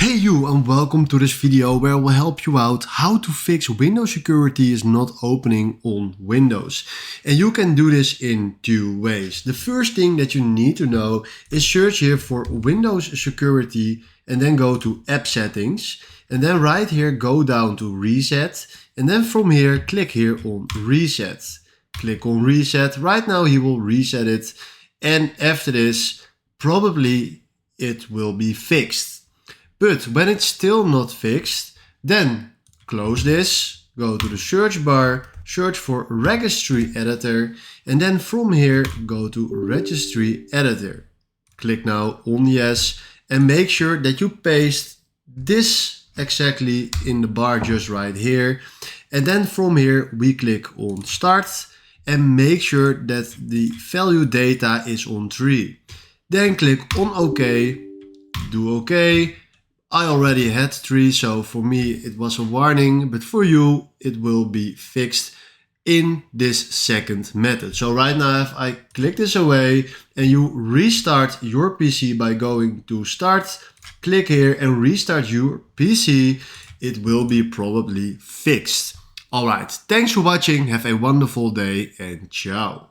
Hey you, and welcome to this video where I will help you out how to fix Windows security is not opening on Windows. And you can do this in two ways. The first thing that you need to know is search here for Windows security and then go to app settings. And then right here go down to reset. And then from here click here on reset. Click on reset. Right now he will reset it. And after this probably it will be fixed. But when it's still not fixed, then close this, go to the search bar, search for registry editor, and then from here go to registry editor. Click now on yes and make sure that you paste this exactly in the bar just right here. And then from here we click on start and make sure that the value data is on 3. Then click on OK, do OK. I already had 3, so for me it was a warning, but for you it will be fixed in this second method. So right now if I click this away and you restart your PC by going to start, click here and restart your PC, it will be probably fixed. Alright, thanks for watching, have a wonderful day and ciao.